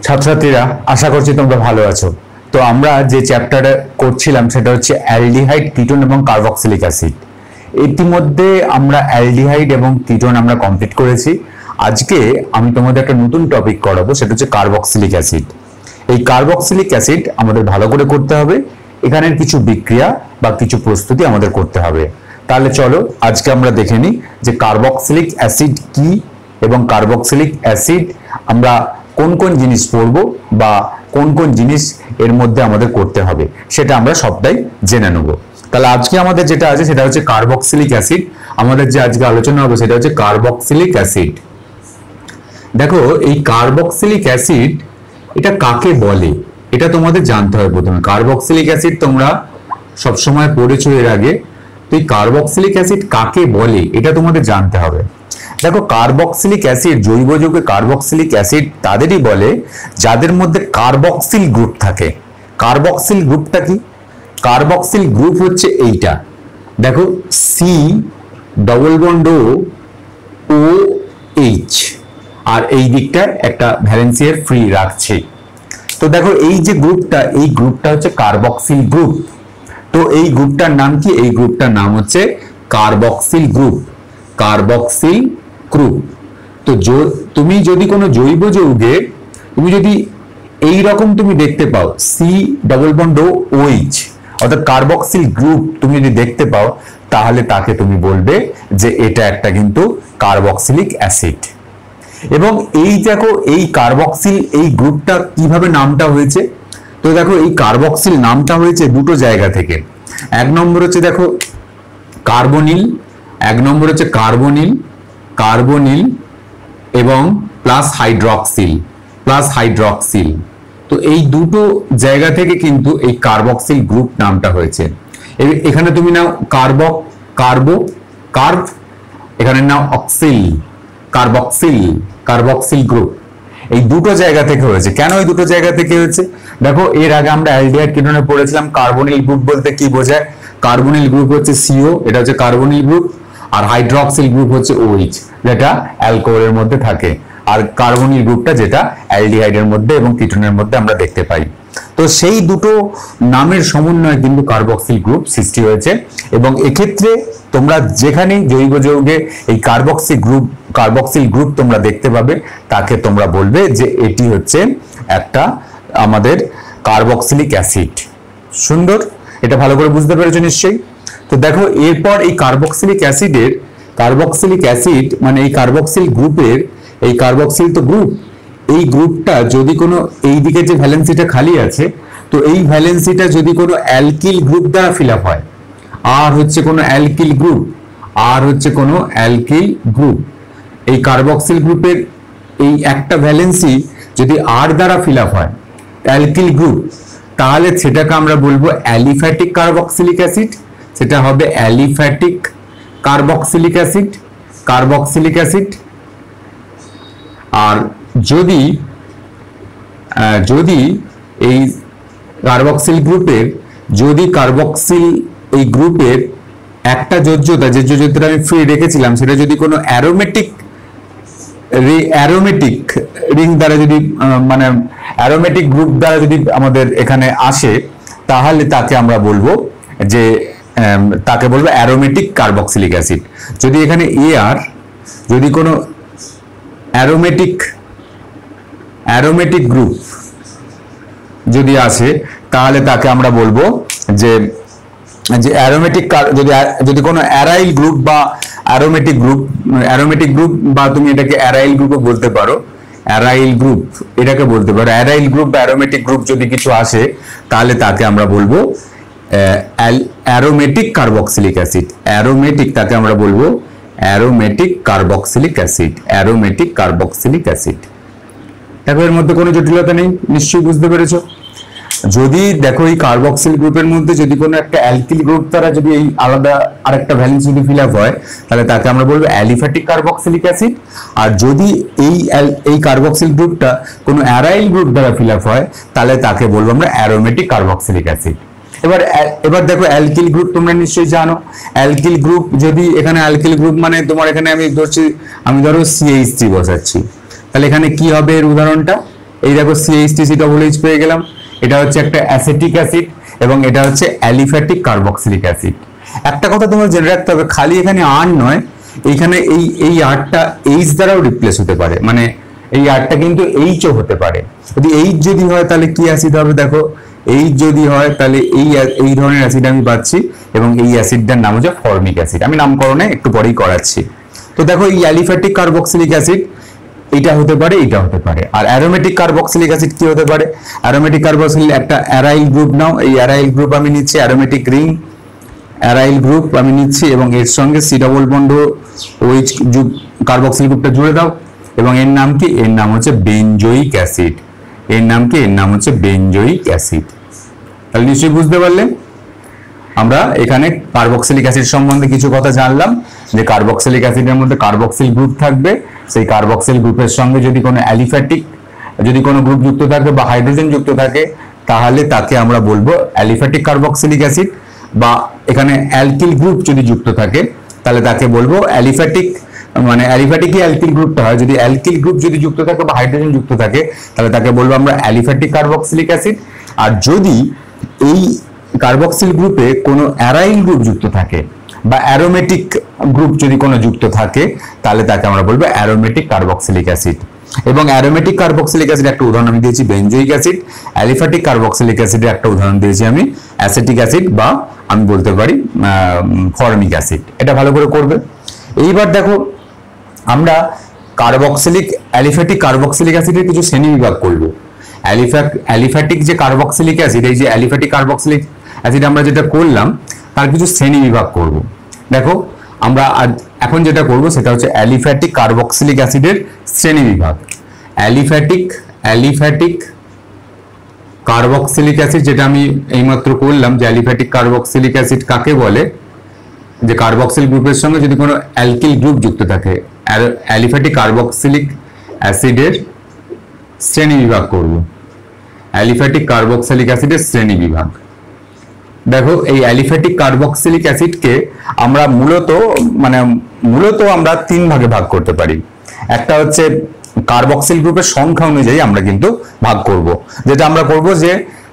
ছাত্রছাত্রীরা, আশা করছি তোমরা ভালো আছো। তো আমরা যে চ্যাপ্টারে করছিলাম সেটা হচ্ছে অ্যালডিহাইড, কিটোন এবং কার্বক্সিলিক অ্যাসিড। ইতিমধ্যে আমরা অ্যালডিহাইড এবং কিটোন আমরা কমপ্লিট করেছি। আজকে আমি তোমাদের একটা নতুন টপিক করাবো, সেটা হচ্ছে কার্বক্সিলিক অ্যাসিড। এই কার্বক্সিলিক অ্যাসিড আমাদের ভালো করে করতে হবে, এখানের কিছু বিক্রিয়া বা কিছু প্রস্তুতি আমাদের করতে হবে। তাহলে চলো আজকে আমরা দেখে নিই যে কার্বক্সিলিক অ্যাসিড কি এবং কার্বক্সিলিক অ্যাসিড আমরা কোন কোন জিনিস পড়ব বা কোন কোন জিনিস এর মধ্যে আমাদের করতে হবে সেটা আমরা সবটাই জেনে নেব। তাহলে আজকে আমাদের যেটা আছে সেটা হচ্ছে কার্বক্সিলিক অ্যাসিড। আমাদের যে আজকে আলোচনা হবে সেটা হচ্ছে কার্বক্সিলিক অ্যাসিড। দেখো, এই কার্বক্সিলিক অ্যাসিড এটা কাকে বলে এটা তোমাদের জানতে হবে। প্রথমে কার্বক্সিলিক অ্যাসিড তোমরা সবসময় পড়েছো এর আগে, তো এই কার্বক্সিলিক অ্যাসিড কাকে বলে এটা তোমাদের জানতে হবে। দেখো, কার্বক্সিলিক অ্যাসিড, জৈব যৌগে কার্বক্সিলিক অ্যাসিড তাদেরই বলে যাদের মধ্যে কার্বক্সিল গ্রুপ থাকে। কার্বক্সিল গ্রুপটা কি? কার্বক্সিল গ্রুপ হচ্ছে এইটা, দেখো, C double bond O H, আর এই দিকটা একটা ভ্যালেন্সিয়ার ফ্রি রাখছে। তো দেখো, এই যে গ্রুপটা, এই গ্রুপটা হচ্ছে কার্বক্সিল গ্রুপ। তো এই গ্রুপটার নাম কি? এই গ্রুপটার নাম হচ্ছে কার্বক্সিল গ্রুপ। Carboxyl group. তো তুমি যদি কোনো জৈব যৌগে তুমি যদি এই রকম তুমি দেখতে পাও সি ডবল বন্ড ও ওইচ, অর্থাৎ কার্বক্সিল গ্রুপ তুমি যদি দেখতে পাও, তাহলে তাকে তুমি বলবে যে এটা একটা কিন্তু কার্বক্সিলিক অ্যাসিড। এবং এই দেখো, এই কার্বক্সিল এই গ্রুপটা কিভাবে নামটা হয়েছে। তো দেখো, এই কার্বক্সিল নামটা হয়েছে দুটো জায়গা থেকে। এক নম্বর হচ্ছে দেখো কার্বনিল, এক নম্বর হচ্ছে কার্বনিল, কার্বনিল এবং প্লাস হাইড্রক্সিল, প্লাস হাইড্রক্সিল। তো এই দুটো জায়গা থেকে কিন্তু এই কার্বক্সিল গ্রুপ নামটা হয়েছে। এখানে তুমি নাও কার্বো, কার্ব, এখানে নাও অক্সিল, কার্বক্সিল, কার্বক্সিল গ্রুপ। এই দুটো জায়গা থেকে হয়েছে। কেন এই দুটো জায়গা থেকে হয়েছে? দেখো, এর আগে আমরা অ্যালডিহাইড কিটোনে পড়েছিলাম কার্বনিল গ্রুপ বলতে কি বোঝায়। কার্বনিল গ্রুপ হচ্ছে সিও, এটা হচ্ছে কার্বনিল গ্রুপ, আর হাইড্রক্সিল গ্রুপ হচ্ছে ওইচ, যেটা অ্যালকোহলের মধ্যে থাকে, আর কার্বনিল গ্রুপটা যেটা অ্যালডিহাইডের মধ্যে এবং কিটোনের মধ্যে আমরা দেখতে পাই। তো সেই দুটো নামের সমন্বয়ে কিন্তু কার্বক্সিল গ্রুপ সৃষ্টি হয়েছে। এবং এক্ষেত্রে তোমরা যেখানেই জৈব যৌগে এই কার্বক্সিল গ্রুপ তোমরা দেখতে পাবে, তাকে তোমরা বলবে যে এটি হচ্ছে একটা আমাদের কার্বক্সিলিক অ্যাসিড। সুন্দর, এটা ভালো করে বুঝতে পেরেছো নিশ্চয়ই। তো দেখো, এরপর এই কার্বক্সিলিক অ্যাসিডের, কার্বক্সিলিক অ্যাসিড মানে এই কার্বক্সিল গ্রুপের, এই কার্বক্সিল তো গ্রুপ, এই গ্রুপটা যদি কোনো এই দিকে যে ভ্যালেন্সিটা খালি আছে, তো এই ভ্যালেন্সিটা যদি কোনো অ্যালকিল গ্রুপ দ্বারা ফিল আপ হয়, আর হচ্ছে কোনো অ্যালকিল গ্রুপ, আর হচ্ছে কোনো অ্যালকিল গ্রুপ, এই কার্বক্সিল গ্রুপের এই একটা ভ্যালেন্সি যদি আর দ্বারা ফিল আপ হয় অ্যালকিল গ্রুপ, তাহলে সেটাকে আমরা বলবো অ্যালিফ্যাটিক কার্বক্সিলিক অ্যাসিড। সেটা হবে aliphatic carboxylic acid, carboxylic acid. আর যদি যদি এই কার্বক্সিল গ্রুপের, যদি কার্বক্সিল এই গ্রুপের একটা যোজ্যতা, যে যোজ্যতাটা আমি ফ্রি রেখেছিলাম, সেটা যদি কোনো অ্যারোমেটিক রিং দ্বারা যদি মানে অ্যারোমেটিক গ্রুপ দ্বারা যদি আমাদের এখানে আসে, তাহলে তাকে আমরা বলবো যে তাকে বলবো অ্যারোমেটিক কার্বক্সিলিক অ্যাসিড। যদি এখানে এআর যদি কোনো অ্যারোমেটিক গ্রুপ যদি আসে, তাহলে তাকে আমরা বলবো যে অ্যারোমেটিক, যদি কোনো অ্যারাইল গ্রুপ বা অ্যারোমেটিক গ্রুপ বা তুমি এটাকে অ্যারাইল গ্রুপও বলতে পারো, অ্যারাইল গ্রুপ এটাকে বলতে পারো। অ্যারাইল গ্রুপ বা অ্যারোমেটিক গ্রুপ যদি কিছু আসে, তাহলে তাকে আমরা বলবো অ্যারোমেটিক কার্বক্সিলিক অ্যাসিড। অ্যারোমেটিক, তাকে আমরা বলবো aromatic carboxylic acid, aromatic carboxylic acid. দেখো, এর মধ্যে কোনো জটিলতা নেই, নিশ্চয়ই বুঝতে পেরেছো। যদি দেখো, এই কার্বক্সিল গ্রুপের মধ্যে যদি কোনো একটা অ্যালকিল গ্রুপ দ্বারা যদি এই আলাদা আরেকটা ভ্যালেন্স যদি ফিল আপ হয়, তাহলে তাকে আমরা বলবো অ্যালিফ্যাটিক কার্বক্সিলিক অ্যাসিড। আর যদি এই কার্বক্সিল গ্রুপটা কোনো অ্যারাইল গ্রুপ দ্বারা ফিল আপ হয়, তাহলে তাকে বলবো আমরা অ্যারোমেটিক কার্বক্সিলিক অ্যাসিড। এবার দেখো, অ্যালকিল গ্রুপ তোমরা নিশ্চয়ই জানো। অ্যালকিল গ্রুপ, যদি এখানে অ্যালকিল গ্রুপ মানে তোমার এখানে আমি ধরো CH3 বসাচ্ছি, তাহলে এখানে কি হবে এর উদাহরণটা? এই দেখো CH3COOH পেয়ে গেলাম। এটা হচ্ছে একটা অ্যাসিটিক অ্যাসিড এবং এটা হচ্ছে অ্যালিফ্যাটিক কার্বক্সিলিক অ্যাসিড। একটা কথা তোমরা জেনে রাখতে হবে, খালি এখানে আর নয়, এইখানে এই আরটা এইচ দ্বারাও রিপ্লেস হতে পারে, মানে এই আরটা কিন্তু এইচও হতে পারে। যদি এইচ যদি হয় তাহলে কি অ্যাসিড হবে, দেখো এইচ যদি হয় তাহলে এই ধরনের অ্যাসিড আমি পাচ্ছি এবং এই অ্যাসিডটার নাম হচ্ছে ফর্মিক অ্যাসিড। আমি নামকরণে একটু পরেই করাচ্ছি। তো দেখো এই অ্যালিফ্যাটিক কার্বক্সিলিক অ্যাসিড এটা হতে পারে, এটা হতে পারে। আর অ্যারোমেটিক কার্বক্সিলিক অ্যাসিড কি হতে পারে? অ্যারোমেটিক কার্বক্সিলিক একটা অ্যারাইল গ্রুপ নাও, এই অ্যারাইল গ্রুপ আমি নিচ্ছি, অ্যারোমেটিক রিং অ্যারাইল গ্রুপ আমি নিচ্ছি এবং এর সঙ্গে C double bond OH carboxyl গ্রুপটা জুড়ে দাও এবং এর নাম কি? এর নাম হচ্ছে বেনজোইক অ্যাসিড। এর নাম কি? এর নাম হচ্ছে বেনজোইক অ্যাসিড। তাহলে নিশ্চয়ই বুঝতে পারলে আমরা এখানে কার্বক্সিলিক অ্যাসিড সম্বন্ধে কিছু কথা জানলাম, যে কার্বক্সিলিক অ্যাসিডের মধ্যে কার্বক্সিল গ্রুপ থাকবে, সেই কার্বক্সিল গ্রুপের সঙ্গে যদি কোনো অ্যালিফ্যাটিক যদি কোনো গ্রুপ যুক্ত থাকে বা হাইড্রোজেন যুক্ত থাকে তাহলে তাকে আমরা বলবো অ্যালিফ্যাটিক কার্বক্সিলিক অ্যাসিড, বা এখানে অ্যালকিল গ্রুপ যদি যুক্ত থাকে তাহলে তাকে বলবো অ্যালিফ্যাটিক, মানে অ্যালিফ্যাটিকই অ্যালকিল গ্রুপটা হয়। যদি অ্যালকিল গ্রুপ যদি যুক্ত থাকে বা হাইড্রোজেন যুক্ত থাকে তাহলে তাকে বলবো আমরা অ্যালিফ্যাটিক কার্বক্সিলিক অ্যাসিড। আর যদি এই কার্বক্সিল গ্রুপে কোনো অ্যারাইল গ্রুপ যুক্ত থাকে বা অ্যারোমেটিক গ্রুপ যদি কোনো যুক্ত থাকে তাহলে তাকে আমরা বলবো অ্যারোমেটিক কার্বক্সিলিক অ্যাসিড। এবং অ্যারোমেটিক কার্বক্সিলিক অ্যাসিড একটা উদাহরণ আমি দিয়েছি বেনজোইক অ্যাসিড, অ্যালিফ্যাটিক কার্বক্সিলিক অ্যাসিডের একটা উদাহরণ দিয়েছি আমি অ্যাসিটিক অ্যাসিড বা আমি বলতে পারি ফর্মিক অ্যাসিড। এটা ভালো করে করবে। এইবার দেখো আমরা অ্যালিফ্যাটিক কার্বক্সিলিক অ্যাসিডের কিছু শ্রেণীবিভাগ করব। অ্যালিফ্যাটিক যে কার্বক্সিলিক অ্যাসিড, এই যে অ্যালিফ্যাটিক কার্বক্সিলিক অ্যাসিড আমরা যেটা করলাম তার কিছু শ্রেণীবিভাগ করব। দেখো আমরা এখন যেটা করব সেটা হচ্ছে অ্যালিফ্যাটিক কার্বক্সিলিক অ্যাসিডের শ্রেণীবিভাগ। অ্যালিফ্যাটিক কার্বক্সিলিক অ্যাসিড যেটা আমি এইমাত্র করলাম, যে অ্যালিফ্যাটিক কার্বক্সিলিক অ্যাসিড কাকে বলে? যে কার্বক্সিল গ্রুপের সঙ্গে যদি কোনো অ্যালকিল গ্রুপ যুক্ত থাকে, অ্যালিফ্যাটিক কার্বক্সিলিক অ্যাসিডের শ্রেণীবিভাগ করব। অ্যালিফ্যাটিক কার্বক্সিলিক অ্যাসিডের শ্রেণীবিভাগ। দেখো এই অ্যালিফ্যাটিক কার্বক্সিলিক অ্যাসিডকে আমরা মূলত আমরা তিন ভাগে ভাগ করতে পারি। একটা হচ্ছে কার্বক্সিল গ্রুপের সংখ্যা অনুযায়ী আমরা কিন্তু ভাগ করব, যেটা আমরা করব যে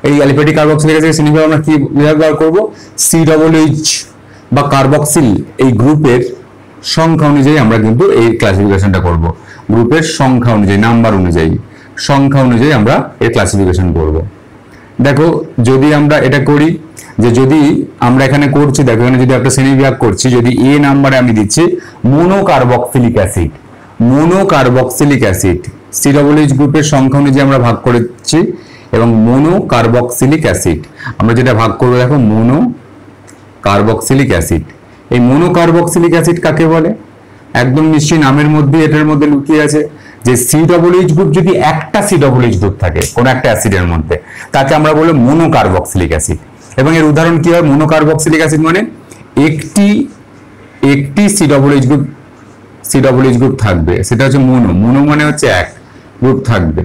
এই অ্যালিফ্যাটিক কার্বক্সিলিক অ্যাসিডের শ্রেণীবিভাগ আমরা কি বিভাগ করব? COOH বা কার্বক্সিল এই গ্রুপের সংখ্যা অনুযায়ী আমরা কিন্তু এই ক্লাসিফিকেশনটা করব। গ্রুপের সংখ্যা অনুযায়ী, নাম্বার অনুযায়ী, সংখ্যা অনুযায়ী আমরা এর ক্লাসিফিকেশন করব। দেখো যদি আমরা এটা করি, যে যদি আমরা এখানে করছি, দেখো এখানে যদি একটা শ্রেণীবিভাগ করছি, যদি A নাম্বারে আমি দিচ্ছি মোনোকার্বক্সিলিক অ্যাসিড, মোনোকার্বক্সিলিক অ্যাসিড COOH গ্রুপের সংখ্যা অনুযায়ী আমরা ভাগ করেছি এবং মোনোকার্বক্সিলিক অ্যাসিড আমরা যেটা ভাগ করবো, দেখো মোনোকার্বক্সিলিক অ্যাসিড। এই মোনোকার্বক্সিলিক অ্যাসিড কাকে বলে? একদম নিশ্চয়ই নামের মধ্যে এটার মধ্যে লুকিয়ে আছে যে COOH গ্রুপ যদি একটা COOH গ্রুপ থাকে কোনো একটা অ্যাসিডের মধ্যে তাকে আমরা বলবো মোনোকার্বক্সিলিক অ্যাসিড। এবং এর উদাহরণ কি হয়? মোনোকার্বক্সিলিক অ্যাসিড মানে একটি COOH গ্রুপ থাকবে, সেটা হচ্ছে মোনো মানে হচ্ছে এক গ্রুপ থাকবে।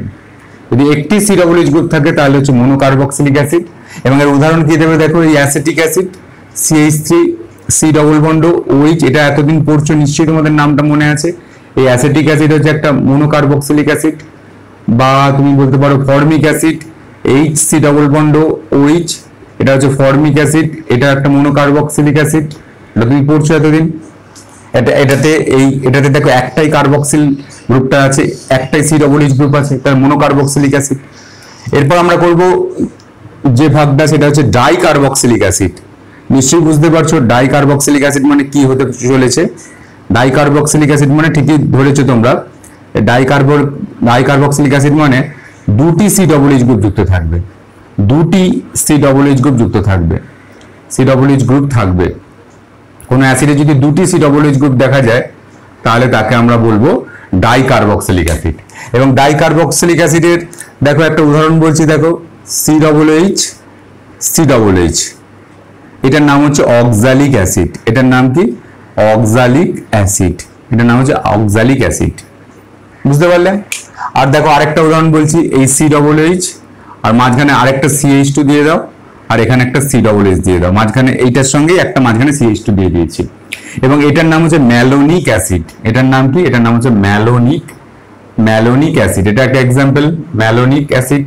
যদি একটি COOH গ্রুপ থাকে তাহলে হচ্ছে মোনোকার্বক্সিলিক অ্যাসিড। এবং এর উদাহরণ কি দেবে? দেখো এই অ্যাসিটিক অ্যাসিড CH3COOH, এটা এতদিন পড়ছো নিশ্চয়ই তোমাদের নামটা মনে আছে। এই অ্যাসিটিক অ্যাসিড হচ্ছে একটা মোনোকার্বক্সিলিক অ্যাসিড, বা তুমি বলতে পারো ফর্মিক অ্যাসিড HC⋯OH, এটা হচ্ছে ফর্মিক অ্যাসিড, এটা একটা মোনোকার্বক্সিলিক অ্যাসিড, এটা তুমি পড়ছো এতদিন। এটাতে দেখো একটাই কার্বক্সিল গ্রুপটা আছে, একটাই COOH গ্রুপ আছে, তার মোনোকার্বক্সিলিক অ্যাসিড। এরপর আমরা করব যে ভাগটা, সেটা হচ্ছে ডাইকার্বক্সিলিক অ্যাসিড। নিশ্চয়ই বুঝতে পারছো ডাইকার্বক্সিলিক অ্যাসিড মানে কি হতে চলেছে। ডাইকার্বক্সিলিক অ্যাসিড মানে ঠিকই ধরেছো তোমরা, ডাইকার্বক্সিলিক অ্যাসিড মানে দুটি COOH গ্রুপ যুক্ত থাকবে, দুটি COOH গ্রুপ যুক্ত থাকবে, COOH গ্রুপ থাকবে। কোনো অ্যাসিডে যদি দুটি COOH গ্রুপ দেখা যায় তাহলে তাকে আমরা বলবো ডাইকার্বক্সিলিক অ্যাসিড। এবং ডাইকার্বক্সিলিক অ্যাসিডের দেখো একটা উদাহরণ বলছি, দেখো COOH, এটার নাম হচ্ছে অক্সালিক অ্যাসিড। এটার নাম কি? Oxalic acid. এটার নাম হচ্ছে অক্সালিক অ্যাসিড। বুঝতে পারলে? আর দেখো আরেকটা উদাহরণ বলছি, এই COOH আর মাঝখানে আরেকটা CH2 দিয়ে দাও, আর এখানে একটা COOH দিয়ে দাও, মাঝখানে এইটার সঙ্গেই একটা মাঝখানে CH2 দিয়ে দিয়েছি। এবং এটার নাম হচ্ছে ম্যালোনিক অ্যাসিড। এটার নাম কি? এটার নাম হচ্ছে ম্যালোনিক ম্যালোনিক অ্যাসিড, এটা একটা এক্সাম্পল, ম্যালোনিক অ্যাসিড।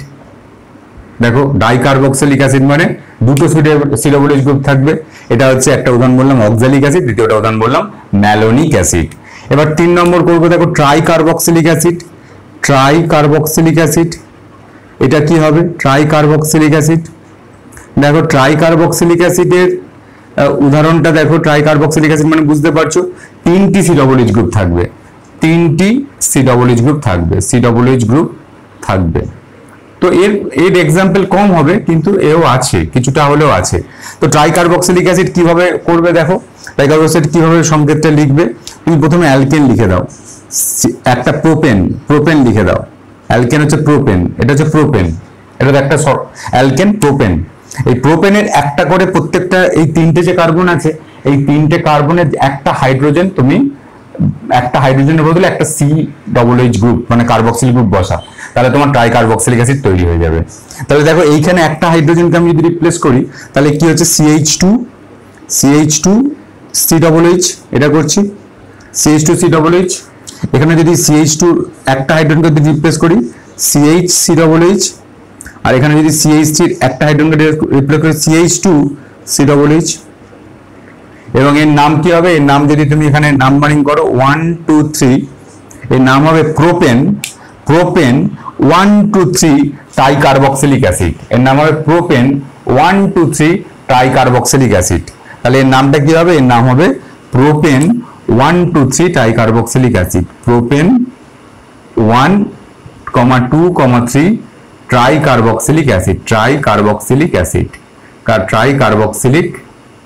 দেখো ডাইকার্বক্সিলিক অ্যাসিড মানে দুটো সিডাবল গ্রুপ থাকবে, এটা হচ্ছে একটা উদাহরণ বললাম অক্সালিক অ্যাসিড, দ্বিতীয়টা উদাহরণ বললাম ম্যালোনিক অ্যাসিড। এবার 3 নম্বর করবো, দেখো ট্রাইকার্বক্সিলিক অ্যাসিড, ট্রাইকার্বক্সিলিক অ্যাসিড, এটা কি হবে ট্রাইকার্বক্সিলিক অ্যাসিড। দেখো ট্রাইকার্বক্সিলিক অ্যাসিডের উদাহরণটা দেখো, ট্রাইকার্বক্সিলিক অ্যাসিড মানে বুঝতে পারছো 3টি সিডাবল গ্রুপ থাকবে, 3টি সিডাবল গ্রুপ থাকবে, সিডাবল গ্রুপ থাকবে। তো এর এক্সাম্পল কম হবে কিন্তু এও আছে, কিছুটা হলেও আছে। তো ট্রাইকার্বক্সিলিক অ্যাসিড কিভাবে করবে দেখো, ট্রাইকার্বক্সিলিক কিভাবে সংকেতটা লিখবে, তুমি প্রথমে অ্যালকেন লিখে দাও, একটা প্রোপেন লিখে দাও, অ্যালকেন হচ্ছে প্রোপেন, এটা হচ্ছে প্রোপেন, এটা একটা অ্যালকেন প্রোপেন। এই প্রোপেনের একটা করে প্রত্যেকটা এই 3টে যে কার্বন আছে, এই 3টে কার্বনের একটা হাইড্রোজেন, তুমি একটা হাইড্রোজেনের বদলে একটা COH গ্রুপ মানে কার্বক্সিল গ্রুপ বসা, তাহলে তোমার ট্রাইকার্বক্সিলিক অ্যাসিড তৈরি হয়ে যাবে। তাহলে দেখো এইখানে একটা হাইড্রোজেনকে আমি যদি রিপ্লেস করি তাহলে কি হচ্ছে CH2 COH, এটা করছি CH2 COH। এখানে যদি CH2 একটা হাইড্রোজেনকে যদি রিপ্লেস করি CH আর এখানে যদি CH3 একটা হাইড্রোজেনকে রিপ্লেস করি CH2 COH। এবং এর নাম কি হবে, এর নাম যদি তুমি এখানে নাম্বারিং করো 1 2 3, এর নাম হবে প্রোপেন 1 2 3 ট্রাইকার্বক্সিলিক অ্যাসিড, এর নাম হবে প্রোপেন 1 2 3 ট্রাইকার্বক্সিলিক অ্যাসিড। তাহলে এর নামটা কি হবে, এর নাম হবে propane 1 2 3 tricarboxylic acid, propane 1, 2, 3 tricarboxylic acid, tricarboxylic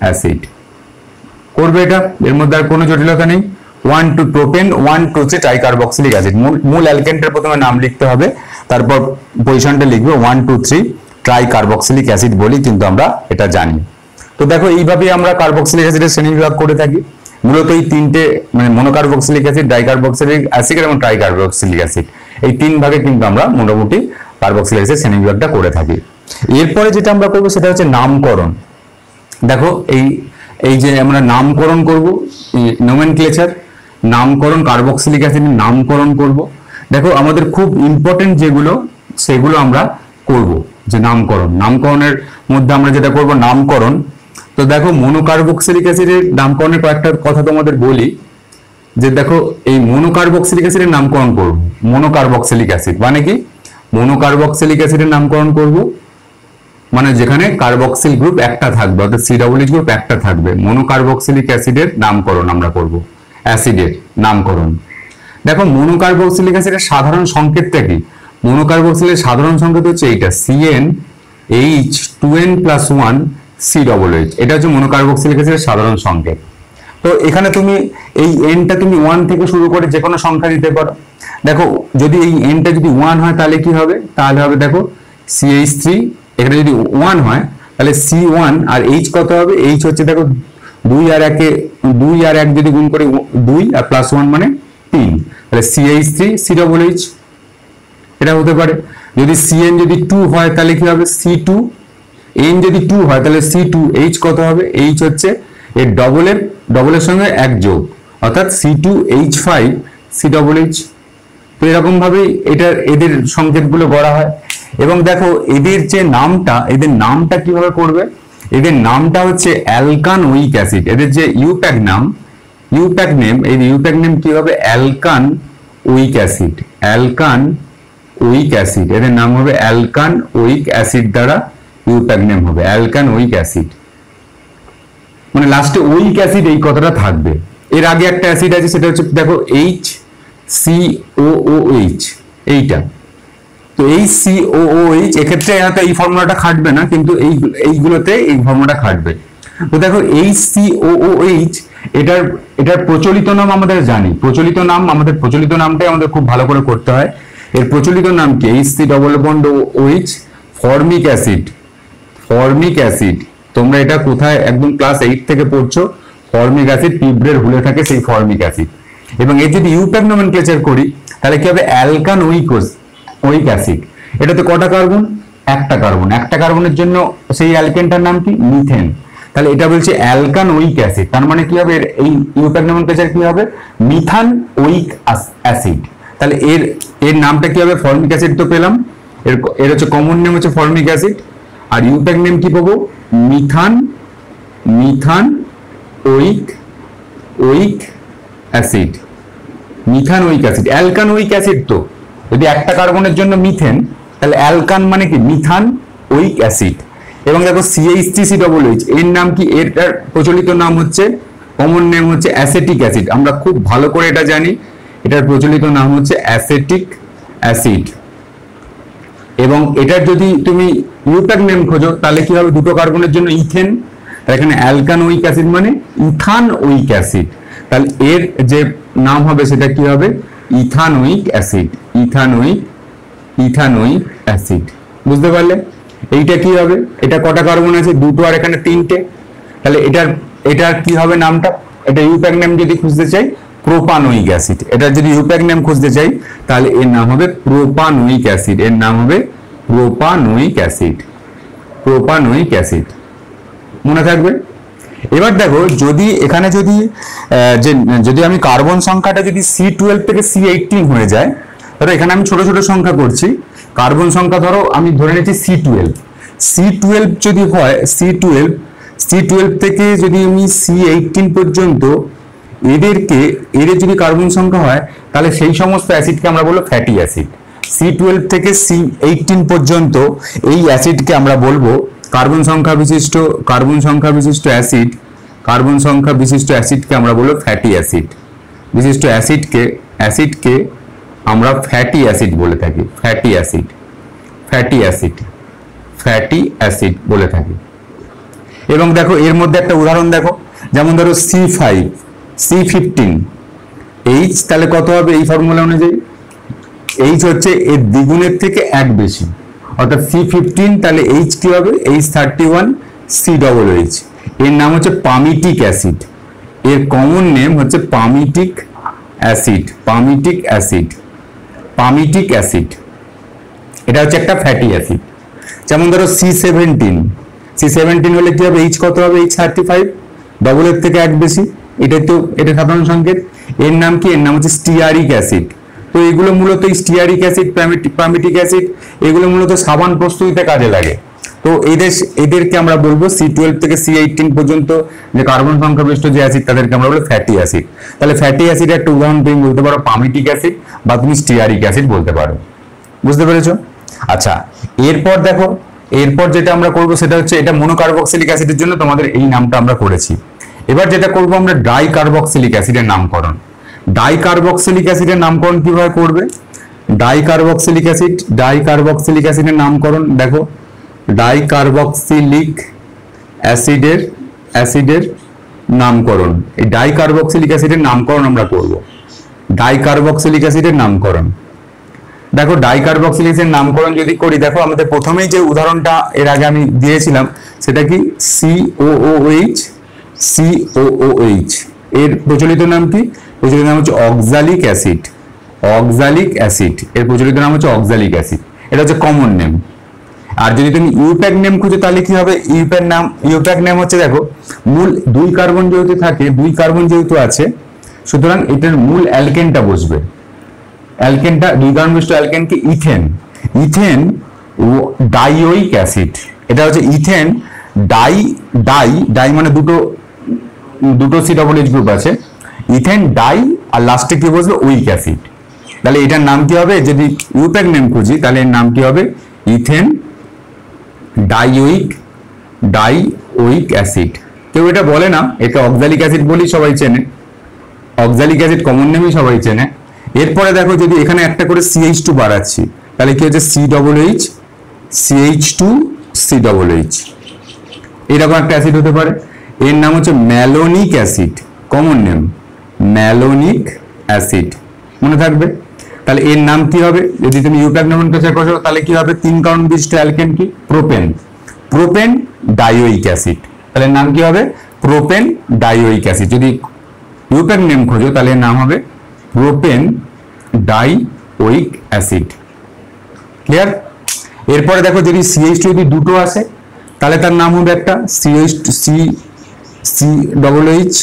acid করবে এটা, এর মধ্যে আর কোনো জটিলতা নেই। 1 2 প্রোপেন 1 2 3 ট্রাইকার্বক্সিলিক অ্যাসিড, মূল অ্যালকেনটার প্রথমে নাম লিখতে হবে, তারপর পজিশনটা লিখবে 1 2 3 ট্রাইকার্বক্সিলিক অ্যাসিড বলি, কিন্তু আমরা এটা জানি। তো দেখো এইভাবে আমরা কার্বক্সিলিক অ্যাসিডের শ্রেণীবিভাগ করে থাকি। মূলত এই 3টে মানে মনোকার্বক্সিলিক অ্যাসিড, ডাইকার্বক্সিলিক অ্যাসিড এবং ট্রাইকার্বক্সিলিক অ্যাসিড, এই 3 ভাগে কিন্তু আমরা মোটামুটি কার্বক্সিলিক অ্যাসিড শ্রেণীবিভাগটা করে থাকি। এরপরে যেটা আমরা করবো সেটা হচ্ছে নামকরণ। দেখো এই যে আমরা নামকরণ করব, নোমেনক্লেচার, নামকরণ, কার্বক্সিলিক অ্যাসিডের নামকরণ করব। দেখো আমাদের খুব ইম্পর্টেন্ট যেগুলো সেগুলো আমরা করব, যে নামকরণের মধ্যে আমরা যেটা করব নামকরণ। তো দেখো মনোকার্বক্সিলিক অ্যাসিডের নামকরণের কয়েকটা কথা তোমাদের বলি, যে দেখো এই মনোকার্বক্সিলিক অ্যাসিডের নামকরণ করব, মনোকার্বক্সিলিক অ্যাসিড মানে কি, মনোকার্বক্সিলিক অ্যাসিডের নামকরণ করব মানে যেখানে কার্বক্সিল গ্রুপ একটা থাকবে, অর্থাৎ COH গ্রুপ একটা থাকবে, মনোকার্বক্সিলিক অ্যাসিডের নামকরণ আমরা করব, অ্যাসিডের নামকরণ। দেখো মনোকার্বক্সিলিক অ্যাসিডের সাধারণ সংকেতটা কি, মনোকার্বক্সিলের সাধারণ সংকেত হচ্ছে এইটা CnH2n+1 COH, এটা হচ্ছে মনোকার্বক্সিলিক অ্যাসিডের সাধারণ সংকেত। তো এখানে তুমি এই এনটা তুমি 1 থেকে শুরু করে যে কোনো সংখ্যা দিতে পারো। দেখো যদি এই এনটা যদি 1 হয় তাহলে কি হবে, তাহলে হবে দেখো CH3, এখানে যদি 1 হয় তাহলে C1, আর H কত হবে, H হচ্ছে দেখো 2 আর 1 যদি গুণ করে 2 আর +1 মানে 3, তাহলে CH3 COH এটা হতে পারে। যদি Cn যদি 2 হয় তাহলে কি হবে C2, n যদি 2 হয় তাহলে C2, H কত হবে, H হচ্ছে এর ডবলের সঙ্গে 1 যোগ, অর্থাৎ C2H5 COH। তো এরকম ভাবে এদের সংকেতগুলো গড়া হয়। এবং দেখো এদের নামটা কিভাবে করবে, এদের নামটা হচ্ছে অ্যালকান উইক অ্যাসিড, এদের যে ইউপ্যাক নেম, কি হবে অ্যালকান উইক অ্যাসিড, এদের নাম হবে অ্যালকান উইক অ্যাসিড দ্বারা ইউপ্যাক নেম হবে অ্যালকান উইক অ্যাসিড, মানে লাস্টে উইক অ্যাসিড এই কথাটা থাকবে। এর আগে একটা অ্যাসিড আছে সেটা হচ্ছে দেখো HCOOH, এইটা। তো HCOOH এক্ষেত্রে এই ফর্মুলাটা খাটবে না, কিন্তু এইগুলোতে এই ফর্মুলাটা খাটবে। তো দেখো HCOOH এটার প্রচলিত নাম আমাদের জানি, প্রচলিত নামটাই আমাদের খুব ভালো করে করতে হয়। এর প্রচলিত নাম কি, HC+OH ফর্মিক অ্যাসিড। তোমরা এটা কোথায় একদম ক্লাস 8 থেকে পড়ছো, ফর্মিক অ্যাসিড, পিঁপড়ের হুলে থাকে সেই ফর্মিক অ্যাসিড। এবং এর যদি ইউপ্যাক নোমেনক্লেচার করি তাহলে কি হবে অ্যালকান উইক অ্যাসিড। এটাতে কটা কার্বন, একটা কার্বনের জন্য সেই অ্যালকেনটার নাম কি, মিথেন। তাহলে এটা বলছে অ্যালকান উইক অ্যাসিড, তার মানে কি হবে এই ইউপ্যাক নোমেনক্লেচার কি হবে মিথান উইক অ্যাসিড। তাহলে এর এর নামটা কি হবে? ফর্মিক অ্যাসিড তো পেলাম, এর হচ্ছে কমন নেম হচ্ছে ফর্মিক অ্যাসিড, আর ইউপ্যাক নেম কি পাবো? Methane ওইক acid. Methane ওইক acid, অ্যালকান ওইক acid. তো যদি একটা কার্বনের জন্য মিথেন, তাহলে অ্যালকান মানে কি? Methane ওইক acid. এবং দেখো CH3COOH, এর নাম কি? এটার প্রচলিত নাম হচ্ছে, কমন নেম হচ্ছে অ্যাসেটিক অ্যাসিড। আমরা খুব ভালো করে এটা জানি, এটার প্রচলিত নাম হচ্ছে অ্যাসেটিক অ্যাসিড। এবং এটার যদি তুমি ইউপ্যাক নেম খোঁজো, তাহলে কি হবে? দুটো কার্বনের জন্য ইথেন, এখানে অ্যালকান ওইক অ্যাসিড মানে ইথান ওইক অ্যাসিড। তাহলে এর যে নাম হবে সেটা কি হবে? Ethanoic acid. Ethanoic acid. বুঝতে পারলে? এইটা কি হবে? এটা কটা কার্বন আছে? দুটো, আর এখানে তিনটে। তাহলে এটার কি হবে নামটা? এটা ইউপ্যাক নেম যদি খুঁজতে চাই, প্রোপানোইক অ্যাসিড। এটা যদি ইউপ্যাক নেম খুঁজতে চাই, তাহলে এর নাম হবে প্রোপানোইক অ্যাসিড। এর নাম হবে প্রোপানোইক অ্যাসিড। প্রোপানোইক অ্যাসিড, মনে থাকবে। এবার দেখো, যদি এখানে যদি আমি কার্বন সংখ্যাটা যদি C12 থেকে C18 হয়ে যায়, ধরো এখানে আমি ছোট ছোট সংখ্যা করছি, কার্বন সংখ্যা ধরো আমি ধরে নিচ্ছি C12 যদি হয়, C12 থেকে যদি আমি C18 পর্যন্ত এদের যদি কার্বন সংখ্যা হয়, তাহলে সেই সমস্ত অ্যাসিডকে আমরা বলবো ফ্যাটি অ্যাসিড। C12 থেকে C18 পর্যন্ত এই অ্যাসিডকে আমরা বলবো কার্বন সংখ্যা বিশিষ্ট অ্যাসিডকে আমরা বলবো ফ্যাটি অ্যাসিড। বিশিষ্ট অ্যাসিডকে আমরা ফ্যাটি অ্যাসিড বলে থাকি। ফ্যাটি অ্যাসিড বলে থাকি। এবং দেখো এর মধ্যে একটা উদাহরণ দেখো, যেমন ধরো C15H, তাহলে কত হবে এই ফর্মুলা অনুযায়ী? H হচ্ছে এর দ্বিগুণের থেকে এক বেশি, অর্থাৎ C15, তাহলে H কি হবে? H31COOH। এর নাম হচ্ছে পামিটিক অ্যাসিড। এর কমন নেম হচ্ছে পামিটিক অ্যাসিড। এটা হচ্ছে একটা ফ্যাটি অ্যাসিড। যেমন ধরো C17 হলে কি হবে? H কত হবে? H35, ডবলের থেকে এক বেশি। এটা সাধারণ সংকেত। এর নাম কি? এর নাম হচ্ছে স্টিয়ারিক অ্যাসিড। তো এগুলো মূলত স্টিয়ারিক অ্যাসিড, পামিটিক অ্যাসিড, এগুলো মূলত সাবান প্রস্তুতিতে কাজে লাগে। তো এদেরকে আমরা বলবো C12 থেকে C18 পর্যন্ত যে কার্বন সংখ্যা বিশিষ্ট যে অ্যাসিড, তাদেরকে আমরা বলবো ফ্যাটি অ্যাসিড। তাহলে ফ্যাটি অ্যাসিডের একটা উদাহরণ তুমি বলতে পারো পামিটিক অ্যাসিড, বা তুমি স্টিয়ারিক অ্যাসিড বলতে পারো। বুঝতে পেরেছো? আচ্ছা, এরপর দেখো, এরপর যেটা আমরা করবো সেটা হচ্ছে, এটা মনোকার্বক্সিলিক অ্যাসিডের জন্য তোমাদের এই নামটা আমরা করেছি। এবার যেটা করবো আমরা ডাইকার্বক্সিলিক অ্যাসিডের নামকরণ। ডাইকার্বক্সিলিক অ্যাসিডের নামকরণ কিভাবে করবে? ডাইকার্বক্সিলিক অ্যাসিডের নামকরণ দেখো, ডাইকার্বক্সিলিক অ্যাসিডের নামকরণ, এই ডাইকার্বক্সিলিক অ্যাসিডের নামকরণ আমরা করব। ডাইকার্বক্সিলিক অ্যাসিডের নামকরণ দেখো, ডাইকার্বক্সিলিক অ্যাসিডের নামকরণ যদি করি, দেখো আমাদের প্রথমেই যে উদাহরণটা এর আগে আমি দিয়েছিলাম সেটা কি? COOH। এর প্রচলিত নাম কি? প্রচলিত নাম হচ্ছে অক্সালিক অ্যাসিড। এর প্রচলিত নাম হচ্ছে অক্সালিক অ্যাসিড। এটা হচ্ছে কমন নেম। আর যদি তুমি ইউপ্যাক নেম খুঁজো, তাহলে কি হবে? ইউপ্যাক নেম হচ্ছে, দেখো মূল দুই কার্বন যেহেতু আছে, সুতরাং এটার মূল অ্যালকেনটা বসবে। দুই কার্বন বিশিষ্ট অ্যালকেন কি? Ethane dioic acid. এটা হচ্ছে ইথেন ডাই মানে দুটো COOH গ্রুপ আছে, ইথেন ডাই, আর লাস্টে কি বসবে? Oic acid. তাহলে এটার নাম কি হবে? যদি ইউপ্যাক নেম খুঁজি, তাহলে এর নাম কি হবে? Ethane dioic acid. কেউ এটা বলে না, একে অক্সালিক অ্যাসিড বলি সবাই চেনে, অক্সালিক অ্যাসিড কমন নেমই সবাই চেনে। এরপরে দেখো, যদি এখানে একটা করে CH2 বাড়াচ্ছি, তাহলে কি হচ্ছে? COOH এরকম একটা অ্যাসিড হতে পারে। এর নাম হচ্ছে malonic acid, common name malonic acid, মনে থাকবে। তাহলে এর নাম কি হবে? যদি তুমি ইউপ্যাক নোমেনক্লেচার করো, তাহলে কি হবে? তিন কার্বন বিশিষ্ট অ্যালকেন কি? Propane dioic acid. তাহলে নাম কি হবে? Propane dioic acid. যদি ইউপ্যাক নেম খোঁজো, তাহলে নাম হবে প্রোপেন ডাইওইক অ্যাসিড। ক্লিয়ার? এরপরে দেখো, যদি CH2 যদি দুটো আসে, তাহলে তার নাম হবে একটা COOH।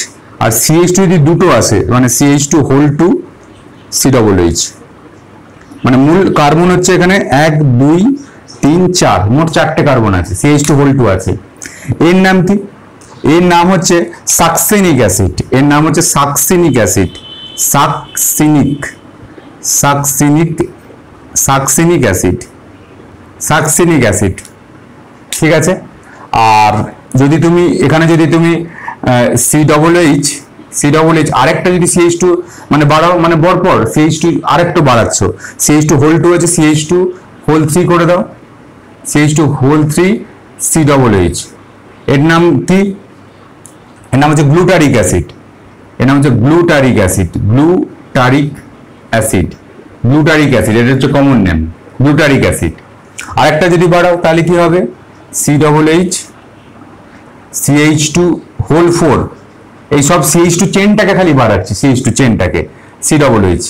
আর CH2 যদি দুটো আসে, মানে CH2 COOH, মানে মূল কার্বন হচ্ছে এখানে 1 2 3 4, মোট 4টে কার্বন আছে, CH2 আছে। এর নাম কি? এর নাম হচ্ছে সাকসেনিক অ্যাসিড। এর নাম হচ্ছে সাকসেনিক acid, succinic acid, succinic acid. ঠিক আছে। আর যদি তুমি এখানে যদি তুমি COOH আরেকটা যদি CH2 মানে বাড়াও, মানে পরপর CH2 আরেকটু বাড়াচ্ছ, CH2 আছে, CH2 করে দাও, CH2 COOH। এর নাম কি? এর নাম হচ্ছে গ্লুটারিক অ্যাসিড। এর নাম হচ্ছে glutaric acid, glutaric acid, glutaric acid, এটা হচ্ছে কমন নেম, গ্লুটারিক অ্যাসিড। আরেকটা যদি বাড়াও তাহলে কি হবে? COOH CH2 এই সব CH2 চেনটাকে খালি বাড়াচ্ছে, CH2 চেনটাকে, COOH।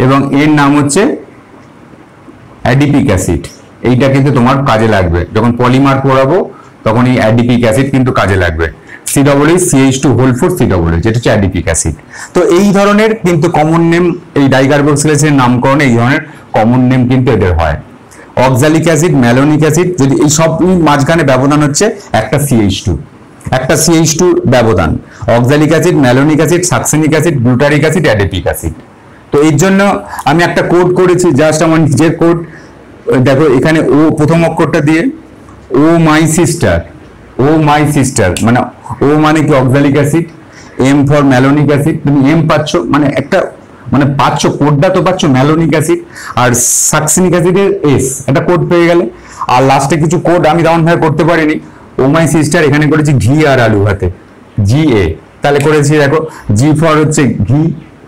এবং এর নাম হচ্ছে অ্যাডিপিক অ্যাসিড। এইটা কিন্তু তোমার কাজে লাগবে যখন পলিমার পড়াবো, তখন এই অ্যাডিপিক অ্যাসিড কিন্তু কাজে লাগবে। COOH CH2 যেটা হচ্ছে অ্যাডিপিক অ্যাসিড। তো এই ধরনের কিন্তু কমন নেম, এই ডাইকার্বক্সিল অ্যাসিডের নামকরণ এই ধরনের কমন নেম কিন্তু এদের হয়। অক্সালিক অ্যাসিড, ম্যালোনিক অ্যাসিড, যদি এই সব মাঝখানে ব্যবধান হচ্ছে একটা CH2 ব্যবধান। Oxalic acid, malonic acid, succinic acid, glutaric acid, adipic acid. তো এর জন্য আমি একটা কোড করেছি, জাস্ট আমার নিজের কোড। দেখো এখানে ও প্রথম অক্ষরটা দিয়ে, ও মাই সিস্টার, মানে ও মানে কি oxalic acid, M for malonic acid, তুমি এম পাচ্ছ, মানে একটা মানে পাচ্ছ, কোডটা তো পাচ্ছ ম্যালোনিক অ্যাসিড, আর সাকসেনিক অ্যাসিডের এস, একটা কোড পেয়ে গেলে। আর লাস্টে কিছু কোড আমি তেমন ভাবে করতে পারিনি। ও মাই সিস্টার এখানে করেছি ঘি আর আলু ভাতে, GA, তাহলে করেছি দেখো জি ফর হচ্ছে ঘি,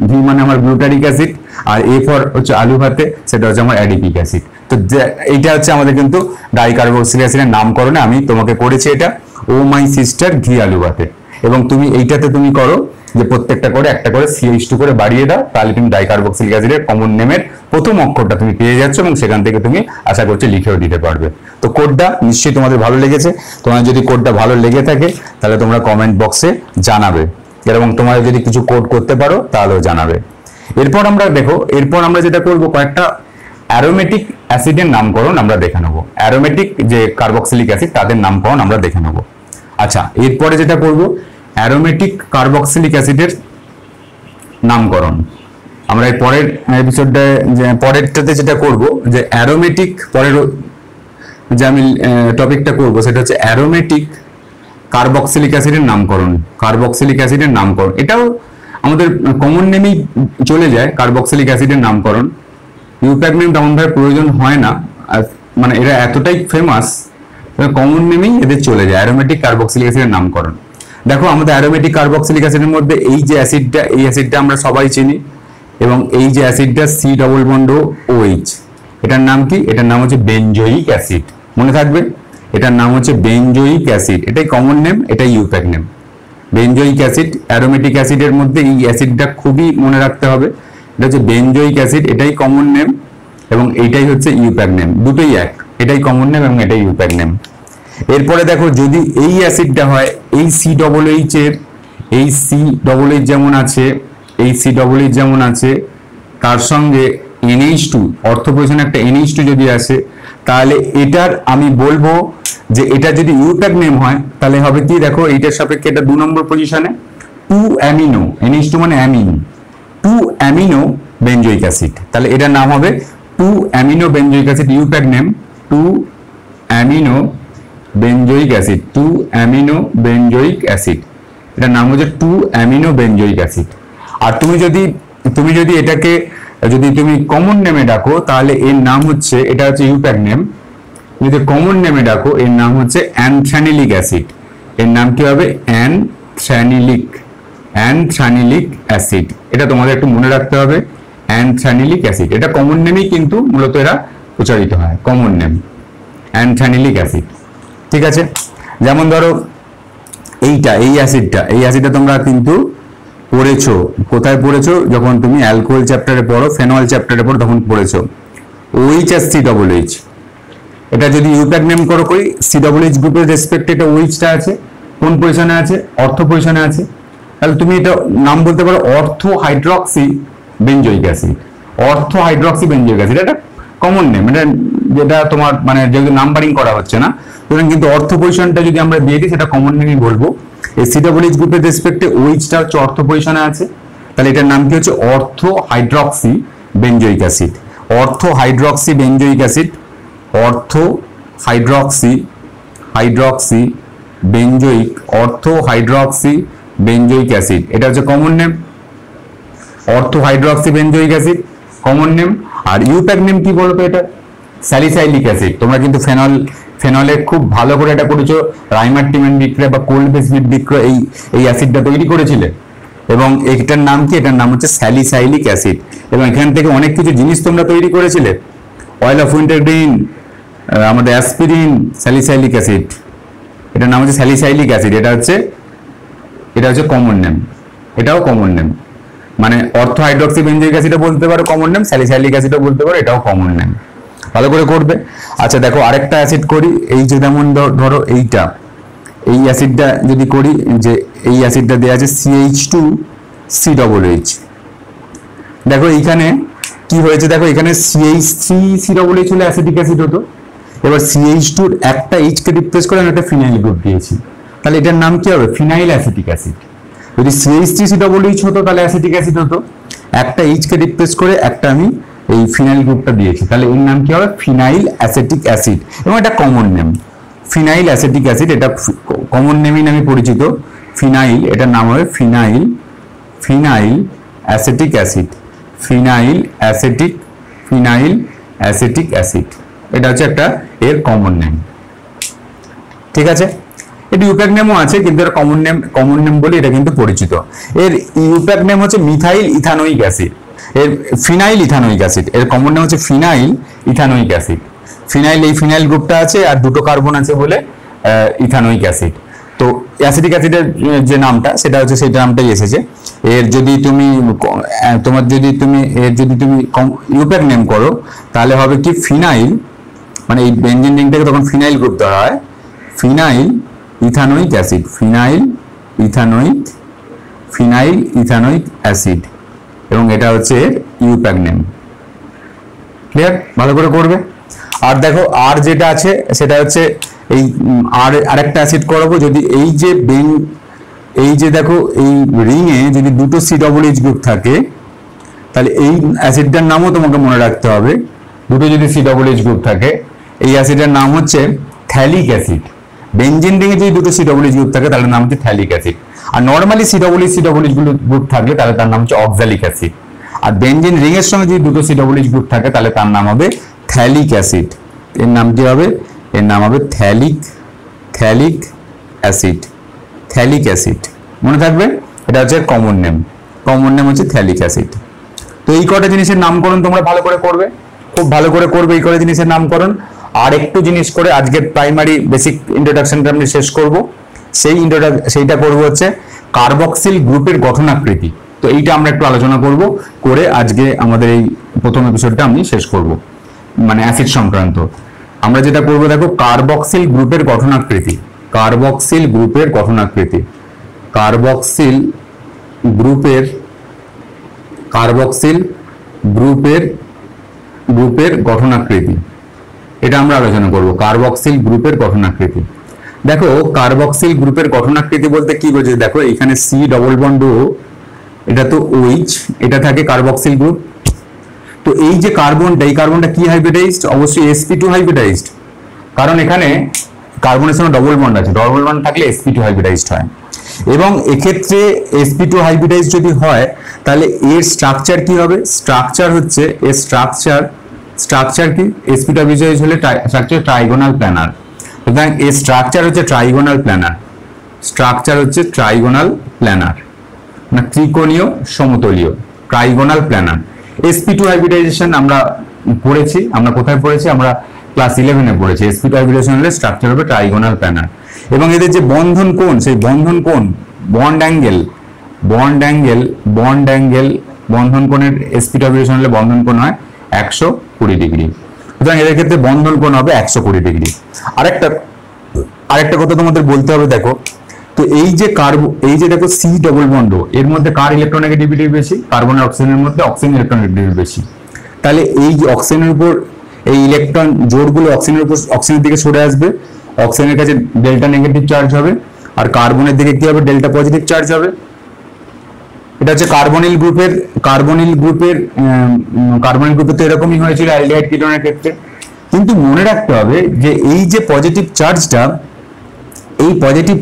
ঘি মানে আমার গ্লুটারিক অ্যাসিড, আর এ ফর হচ্ছে আলু ভাতে, সেটা হচ্ছে আমার অ্যাডিপিক অ্যাসিড। তো এইটা হচ্ছে আমাদের কিন্তু ডাইকার্বক্সিলিক অ্যাসিডের নামকরণে আমি তোমাকে করেছি এটা ও মাই সিস্টার ঘি আলু ভাতে। এবং তুমি এইটাতে তুমি করো যে প্রত্যেকটা করে একটা করে CH2 করে বাড়িয়ে দাও, তাহলে তুমি ডাইকার্বক্সিলিক অ্যাসিডের কমন নেমের প্রথম অক্ষরটা তুমি পেয়ে যাচ্ছ, এবং সেখান থেকে তুমি আশা করছি লিখেও দিতে পারবে। তো কোডটা নিশ্চয়ই তোমাদের ভালো লেগেছে। তোমার যদি কোডটা ভালো লেগে থাকে তাহলে তোমরা কমেন্ট বক্সে জানাবে, এবং তোমরা যদি কিছু কোড করতে পারো তাহলেও জানাবে। এরপর আমরা দেখো, এরপর আমরা যেটা করবো, কয়েকটা অ্যারোমেটিক অ্যাসিডের নামকরণ আমরা দেখে নেবো। অ্যারোমেটিক যে কার্বক্সিলিক অ্যাসিড তাদের নামকরণ আমরা দেখে নেবো। আচ্ছা, এরপরে যেটা করব, অ্যারোমেটিক কার্বক্সিলিক অ্যাসিডের নামকরণ আমরা এই পরের এপিসোডে, পরেরটাতে যেটা করব, যে অ্যারোমেটিক, পরের যে আমি টপিকটা করব সেটা হচ্ছে অ্যারোমেটিক কার্বক্সিলিক অ্যাসিডের নামকরণ। কার্বক্সিলিক অ্যাসিডের নামকরণ এটাও আমাদের কমন নেমেই চলে যায়, কার্বক্সিলিক অ্যাসিডের নামকরণ। ইউপ্যাক নেম তেমনভাবে প্রয়োজন হয় না, মানে এরা এতটাই ফেমাস, কমন নেমেই এদের চলে যায় অ্যারোমেটিক কার্বক্সিলিক অ্যাসিডের নামকরণ। দেখো আমাদের অ্যারোমেটিক কার্বক্সিলিক অ্যাসিডের মধ্যে এই যে অ্যাসিডটা, এই অ্যাসিডটা আমরা সবাই চিনি, এবং এই যে অ্যাসিডটা C+OH, এটার নাম কি? এটার নাম হচ্ছে বেনজোইক অ্যাসিড। মনে থাকবে, এটার নাম হচ্ছে বেনজোইক অ্যাসিড। এটাই কমন নেম, এটাই IUPAC name, benzoic acid. Aromatic অ্যাসিডের মধ্যে এই অ্যাসিডটা খুবই মনে রাখতে হবে, এটা হচ্ছে বেনজোইক অ্যাসিড, এটাই কমন নেম, এবং এইটাই হচ্ছে ইউপ্যাক নেম, দুটোই এক, এটাই কমন নেম এবং এটাই ইউপ্যাক নেম। এরপরে দেখো, যদি এই অ্যাসিডটা হয়, এই COOH এর, এই COOH যেমন আছে, এই COOH যেমন আছে, তার সঙ্গে NH2, অর্থ পজিশনে একটা NH2 যদি আসে, তাহলে এটার আমি বলবো যে এটা যদি ইউপ্যাক নেম হয় তাহলে হবে কি, দেখো এইটার সাপেক্ষে এটা 2 নম্বর পজিশনে 2 অ্যামিনো, NH2 মানে অ্যামিন, 2 অ্যামিনো বেনজোইক অ্যাসিড, তাহলে এটার নাম হবে 2 amino benzoic acid, IUPAC name 2 amino benzoic acid, 2 amino benzoic acid, এটার নাম হচ্ছে 2 অ্যামিনো বেনজোইক অ্যাসিড। আর তুমি যদি এটাকে যদি তুমি কমন নেমে ডাকো তাহলে এর নাম হচ্ছে, এটা হচ্ছে ইউপ্যাক নেম, যদি কমন নেমে ডাকো এর নাম হচ্ছে অ্যানথ্রানিলিক অ্যাসিড। এর নাম কি হবে? অ্যানথ্রানিলিক অ্যাসিড। এটা তোমাদের একটু মনে রাখতে হবে, অ্যানথ্রানিলিক অ্যাসিড। এটা কমন নেমেই কিন্তু মূলত এরা উচ্চারিত হয়, কমন নেম অ্যানথ্রানিলিক অ্যাসিড। ঠিক আছে, যেমন ধরো এইটা, এই অ্যাসিডটা তোমরা কিন্তু পড়েছো, কোথায় পড়েছো? যখন তুমি অ্যালকোহল চ্যাপ্টারে পড়ো, ফেনল চ্যাপ্টারে পড়ো, তখন পড়েছো OH আর COOH। এটা যদি ইউপ্যাক নেম করো কই, COOH গ্রুপের রেসপেক্টে এটা OH-টা আছে, কোন পজিশনে আছে? অর্থ পজিশনে আছে। তাহলে তুমি এটা নাম বলতে পারো অর্থো hydroxy benzoic acid, ortho hydroxy benzoic acid, এটা কমন নেম, এটা যেটা তোমার মানে যেহেতু নাম্বারিং করা হচ্ছে না সুতরাং কিন্তু অর্থ পজিশনটা যদি আমরা দিয়ে দিই সেটা কমন নেমই বলবো। এই COOH গ্রুপের রেসপেক্টে OH-টা হচ্ছে অর্থ পজিশনে আছে, তাহলে এটার নাম কি হচ্ছে ortho hydroxy benzoic acid. Ortho hydroxy benzoic acid, ortho hydroxy benzoic, ortho hydroxy benzoic acid, এটা হচ্ছে common name. Ortho hydroxy benzoic acid common name. আর ইউপ্যাক নেম কি বলতো, এটা স্যালিসাইলিক অ্যাসিড। তোমরা কিন্তু ফেনলে খুব ভালো করে এটা করেছো, রাইমার টিমেন বিক্রিয়া বা কোল্ড বেস বিক্রিয়া এই অ্যাসিডটা তৈরি করেছিলে, এবং এটার নাম কি, এটার নাম হচ্ছে স্যালিসাইলিক অ্যাসিড। এবং এখান থেকে অনেক কিছু জিনিস তোমরা তৈরি করেছিলে, অয়েল অফ উইন্টারগ্রিন, আমাদের অ্যাসপিরিন, স্যালিসাইলিক অ্যাসিড, এটার নাম হচ্ছে স্যালিসাইলিক অ্যাসিড। এটা হচ্ছে কমন নেম, এটাও কমন নেম, মানে অর্থো হাইড্রক্সি বেঞ্জোইক অ্যাসিডও বলতে পারো কমন নেম, স্যালিসাইলিক অ্যাসিডও বলতে পারো, এটাও কমন নেম। ভালো করে করবে। আচ্ছা দেখো আরেকটা অ্যাসিড করি, এই যে যেমন ধরো এই অ্যাসিডটা যদি করি, যে এই অ্যাসিডটা দেওয়া আছে CH2COOH। দেখো এইখানে কি হয়েছে, দেখো এখানে CH3COOH হলে অ্যাসিটিক অ্যাসিড হতো, এবার CH2-র একটা H কে রিপ্লেস করে আমি একটা ফিনাইল গ্রুপ দিয়েছি, তাহলে এটার নাম কি হবে, ফিনাইল অ্যাসিটিক অ্যাসিড। যদি CH3COOH হতো তাহলে অ্যাসিটিক অ্যাসিড হতো, একটা H কে রিপ্লেস করে একটা আমি এই ফিনাইল গ্রুপটা দিয়েছি, তাহলে এর নাম কি হবে, ফিনাইল অ্যাসিটিক অ্যাসিড। এবং এটা common name, phenyl acetic acid, এটা কমন নেমই নামে পরিচিত। ফিনাইল, এটার নাম হবে phenyl acetic acid, phenyl acetic acid, এটা হচ্ছে একটা এর কমন নেম। ঠিক আছে, এটা ইউপ্যাক নেমও আছে কিন্তু এর কমন নেম বলে এটা কিন্তু পরিচিত। এর ইউপ্যাক নেম হচ্ছে মিথাইল ইথানোইক অ্যাসিড, এর ফিনাইল ইথানোইক অ্যাসিড, এর কমন নেম হচ্ছে ফিনাইল ইথানোইক অ্যাসিড। ফিনাইল, এই ফিনাইল গ্রুপটা আছে আর দুটো কার্বন আছে বলে ইথানোইক অ্যাসিড। তো অ্যাসিটিক অ্যাসিডের যে নামটা সেটা হচ্ছে সেই নামটাই এসেছে। এর যদি তুমি ইউপ্যাক নেম করো তাহলে হবে কি, ফিনাইল, মানে এই বেনজিন রিংটাকে তখন ফিনাইল গ্রুপ ধরা হয়, phenyl ethanoic acid, phenyl ethanoic acid, এবং এটা হচ্ছে ইউপ্যাক নেম। ক্লিয়ার, ভালো করে করবে। আর দেখো আর যেটা আছে সেটা হচ্ছে এই আরেকটা অ্যাসিড করাবো, যদি এই যে দেখো এই রিংয়ে যদি দুটো COOH গ্রুপ থাকে তাহলে এই অ্যাসিডটার নামও তোমাকে মনে রাখতে হবে, দুটো যদি COOH গ্রুপ থাকে এই অ্যাসিডের নাম হচ্ছে থ্যালিক অ্যাসিড। বেনজিন রিংয়ে যদি দুটো COOH গ্রুপ থাকে তাহলে নাম হচ্ছে থ্যালিক অ্যাসিড, আর নর্মালি COOH গ্রুপ থাকলে তাহলে তার নাম হচ্ছে অক্সালিক অ্যাসিড। আর বেনজিন রিং এর সঙ্গে যদি দুটো COOH গ্রুপ থাকে তাহলে তার নাম হবে থ্যালিক অ্যাসিড। এর নাম কি হবে, এর নাম হবে থ্যালিক অ্যাসিড, মনে থাকবে। এটা হচ্ছে কমন নেম হচ্ছে থ্যালিক অ্যাসিড। তো এই কটা জিনিসের নামকরণ তোমরা ভালো করে করবে, খুব ভালো করে করবে এই কটা জিনিসের নামকরণ। আর একটু জিনিস করে আজকের প্রাইমারি বেসিক ইন্ট্রোডাকশনটা আমি শেষ করব, সেইটা করব হচ্ছে কার্বক্সিল গ্রুপের গঠনাকৃতি। তো এইটা আমরা একটু আলোচনা করব, করে আজকে আমাদের এই প্রথম এপিসোডটা আমি শেষ করব, মানে অ্যাসিড সংক্রান্ত। আমরা যেটা করব দেখো, কার্বক্সিল গ্রুপের গঠনাকৃতি, কার্বক্সিল গ্রুপের গঠনাকৃতি, এটা আমরা আলোচনা করব, কার্বক্সিল গ্রুপের গঠনাকৃতি। দেখো কার্বক্সিল গ্রুপের গঠনাকৃতি বলতে কি বোঝায়, দেখো এখানে C+O, এটা তো OH, এটা থাকে কার্বক্সিল গ্রুপ। তো এই যে কার্বনটা, এই কার্বনটা কি হাইব্রিডাইজড, অবশ্যই sp2 হাইব্রিডাইজড, কারণ এখানে কার্বনের সঙ্গে ডবল বন্ড আছে, ডবল বন্ড থাকলে sp2 হাইব্রিডাইজড হয়। এবং এক্ষেত্রে sp2 হাইব্রিডাইজড যদি হয় তাহলে এর স্ট্রাকচার কি হবে, স্ট্রাকচার হচ্ছে এর স্ট্রাকচার কি, sp2 হাইব্রিডাইজড হলে স্ট্রাকচার ট্রাইগোনাল প্ল্যানার, সুতরাং এর স্ট্রাকচার হচ্ছে ট্রাইগোনাল প্ল্যানার, না ত্রিকোণীয় সমতলীয়, ট্রাইগোনাল প্ল্যানার। sp2 হাইব্রিডাইজেশন আমরা পড়েছি, আমরা কোথায় পড়েছি, আমরা ক্লাস 11-এ পড়েছি। sp2 হাইব্রিডাইজেশন হলে স্ট্রাকচার হবে ট্রাইগোনাল প্ল্যানার, এবং এদের যে বন্ধন কোণ, সেই বন্ধন কোণ, বন্ড অ্যাঙ্গেল বন্ধন কোণের sp2 হাইব্রিডাইজেশন হলে বন্ধন কোণ হয় 120 ডিগ্রি, সুতরাং এদের ক্ষেত্রে বন্ধন কোণ হবে 120 ডিগ্রি। আরেকটা কথা তোমাদের বলতে হবে, দেখো তো এই যে দেখো C ডবল বন্ড, এর মধ্যে কার ইলেকট্রোনেগেটিভিটি বেশি, কার্বন আর অক্সিজেনের মধ্যে অক্সিজেন ইলেকট্রোনেগেটিভিটি বেশি। তাহলে এই অক্সিজেনের উপর এই ইলেকট্রন জোড়গুলো অক্সিজেনের দিকে সরে আসবে, অক্সিজেনের কাছে ডেল্টা নেগেটিভ চার্জ হবে, আর কার্বনের দিকে কি হবে, ডেল্টা পজিটিভ চার্জ হবে। এটা হচ্ছে কার্বনিল গ্রুপে তো এরকমই হয়েছিল অ্যালডিহাইড কিটোনের ক্ষেত্রে। কিন্তু মনে রাখতে হবে যে এই যে পজিটিভ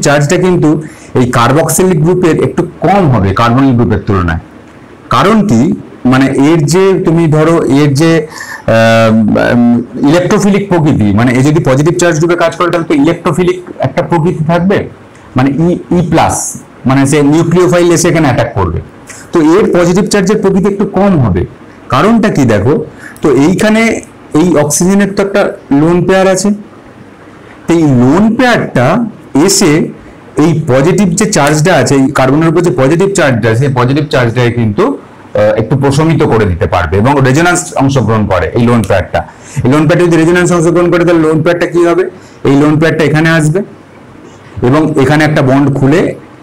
চার্জটা কিন্তু এই কার্বক্সিলিক গ্রুপের একটু কম হবে কার্বনিল গ্রুপের তুলনায়। কারণ কি, মানে এর যে তুমি ধরো এর যে ইলেকট্রোফিলিক প্রকৃতি, মানে এই যদি পজিটিভ চার্জ গ্রুপে কাজ করে তাহলে তো ইলেকট্রোফিলিক একটা প্রকৃতি থাকবে, মানে ই প্লাস, মানে সে নিউক্লিওফাইল এসে এখানে অ্যাটাক করবে। তো এর পজিটিভ চার্জের প্রকৃতি একটু কম হবে। কারণটা কি দেখো, তো এইখানে এই অক্সিজেনের তো একটা লোন পেয়ার আছে, এই লোন পেয়ারটা এসে এই পজিটিভ যে চার্জটা আছে, এই কার্বনের উপর যে পজিটিভ চার্জটা আছে, সেই পজিটিভ চার্জটাকে কিন্তু একটু প্রশমিত করে দিতে পারবে এবং রেজোন্যান্স অংশগ্রহণ করে এই লোন পেয়ারটা। এই লোন পেয়ারটা যদি রেজোন্যান্স অংশগ্রহণ করে তাহলে লোন পেয়ারটা কি হবে, এই লোন পেয়ারটা এখানে আসবে এবং এখানে একটা বন্ড খুলে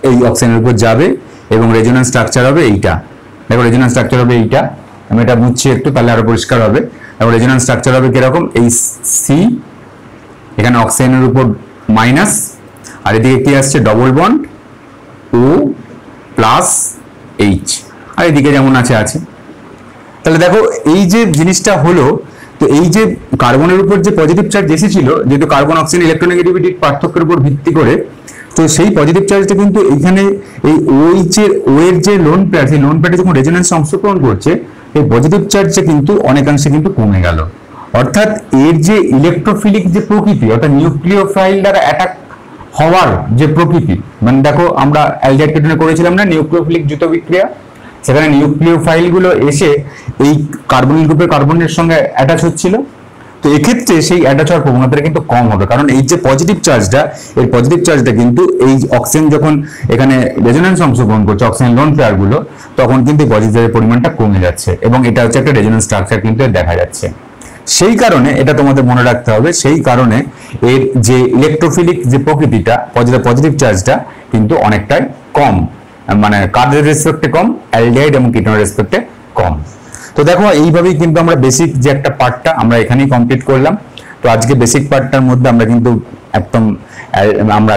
এই অক্সিজেনের উপর যাবে এবং রেজোন্যান্স স্ট্রাকচার হবে এইটা। দেখো রেজোন্যান্স স্ট্রাকচার হবে এইটা, আমি এটা বুঝছি একটু, তাহলে আরো পরিষ্কার হবে। এবং রেজোন্যান্স স্ট্রাকচার হবে কিরকম, এই সি, এখানে অক্সিজেনের উপর মাইনাস, আর এদিকে কি আসছে, ডবল বন্ড ও প্লাস এইচ, আর এদিকে যেমন আছে। তাহলে দেখো এই যে জিনিসটা হলো, তো এই যে কার্বনের উপর যে পজিটিভ চার্জ এসেছিল, যেহেতু কার্বন অক্সিজেন ইলেকট্রোনেগেটিভিটির পার্থক্যের উপর ভিত্তি করে, তো সেই পজিটিভ চার্জটা কিন্তু এখানে এই ও এর যে লোন পেয়ার, সেই লোন পেয়ারটা যখন রেজোন্যান্সে অংশগ্রহণ করছে, এই পজিটিভ চার্জটা কিন্তু অনেকাংশে কিন্তু কমে গেল। অর্থাৎ এর যে ইলেকট্রোফিলিক যে প্রকৃতি, অর্থাৎ নিউক্লিওফাইল দ্বারা অ্যাটাক হওয়ার যে প্রকৃতি, মানে দেখো আমরা অ্যালডিহাইড কিটোনে করেছিলাম না নিউক্লিওফিলিক যুত বিক্রিয়া, সেখানে নিউক্লিওফাইল গুলো এসে এই কার্বনিল গ্রুপের কার্বনের সঙ্গে অ্যাটাচ হচ্ছিল। তো এক্ষেত্রে সেই অ্যাটাচ হওয়ার প্রবণতাটা কিন্তু কম হবে, কারণ এই যে পজিটিভ চার্জটা কিন্তু এই অক্সিজেন যখন এখানে রেজোন্যান্স অংশগ্রহণ করছে, অক্সিজেন লোন পেয়ার গুলো, তখন কিন্তু পজিটিভ চার্জের পরিমাণটা কমে যাচ্ছে এবং এটা হচ্ছে একটা রেজোন্যান্স স্ট্রাকচার কিন্তু দেখা যাচ্ছে। সেই কারণে এটা তোমাদের মনে রাখতে হবে, সেই কারণে এর যে ইলেকট্রোফিলিক যে প্রকৃতিটা, পজিটিভ চার্জটা কিন্তু অনেকটাই কম, মানে কার্বনের রেসপেক্টে কম, অ্যালডিহাইড এবং কিটোনের রেসপেক্টে কম। তো দেখো এইভাবেই কিন্তু আমরা বেসিক যে একটা পার্টটা আমরা এখানেই কমপ্লিট করলাম। তো আজকে বেসিক পার্টটার মধ্যে আমরা কিন্তু একদম আমরা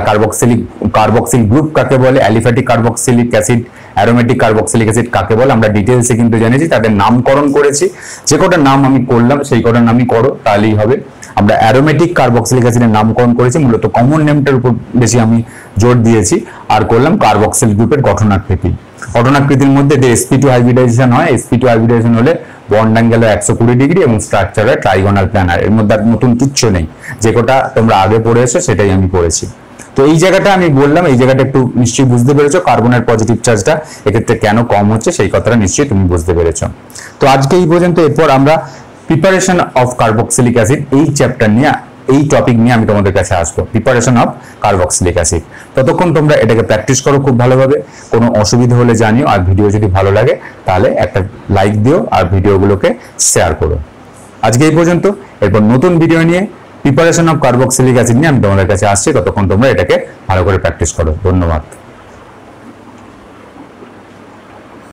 কার্বক্সিল গ্রুপ কাকে বলে, aliphatic carboxylic acid, aromatic carboxylic acid কাকে বলে, আমরা ডিটেলসে কিন্তু জেনেছি, তাদের নামকরণ করেছি। যে কটা নাম আমি করলাম সেই কটা নামই করো তাহলেই হবে। আমরা অ্যারোমেটিক কার্বক্সিলিক অ্যাসিডের নামকরণ করেছি, মূলত কমন নেমটার উপর বেশি আমি জোর দিয়েছি, আর করলাম কার্বক্সিল গ্রুপের গঠনাকৃতির মধ্যে যে sp2 হাইব্রিডাইজেশন হয়, sp2 হাইব্রিডাইজেশন হলে বন্ড অ্যাঙ্গেল 120 ডিগ্রি এবং স্ট্রাকচার হয় ট্রাইগোনাল প্ল্যানার। এর মধ্যে আর নতুন কিচ্ছু নেই, যে কটা তোমরা আগে পড়েছো সেটাই আমি পড়েছি। তো এই জায়গাটা আমি বললাম, এই জায়গাটা একটু নিশ্চয়ই বুঝতে পেরেছো কার্বনের পজিটিভ চার্জটা এক্ষেত্রে কেন কম হচ্ছে, সেই কথাটা নিশ্চয়ই তুমি বুঝতে পেরেছো। তো আজকে এই পর্যন্ত। এরপর আমরা প্রিপারেশন অফ কার্বক্সিলিক অ্যাসিড এই চ্যাপ্টার নিয়ে, এই টপিক নিয়ে আমি তোমাদের কাছে আসবো, প্রিপারেশন অফ কার্বক্সিলিক অ্যাসিড। ততক্ষণ তোমরা এটাকে প্র্যাকটিস করো খুব ভালোভাবে। কোনো অসুবিধা হলে জানিও, আর ভিডিও যদি ভালো লাগে তাহলে একটা লাইক দিও আর ভিডিওগুলোকে শেয়ার করো। আজকে এই পর্যন্ত। এরপর নতুন ভিডিও নিয়ে প্রিপারেশন অফ কার্বক্সিলিক অ্যাসিড নিয়ে আমি তোমাদের কাছে আসছি। ততক্ষণ তোমরা এটাকে ভালো করে প্র্যাকটিস করো। ধন্যবাদ।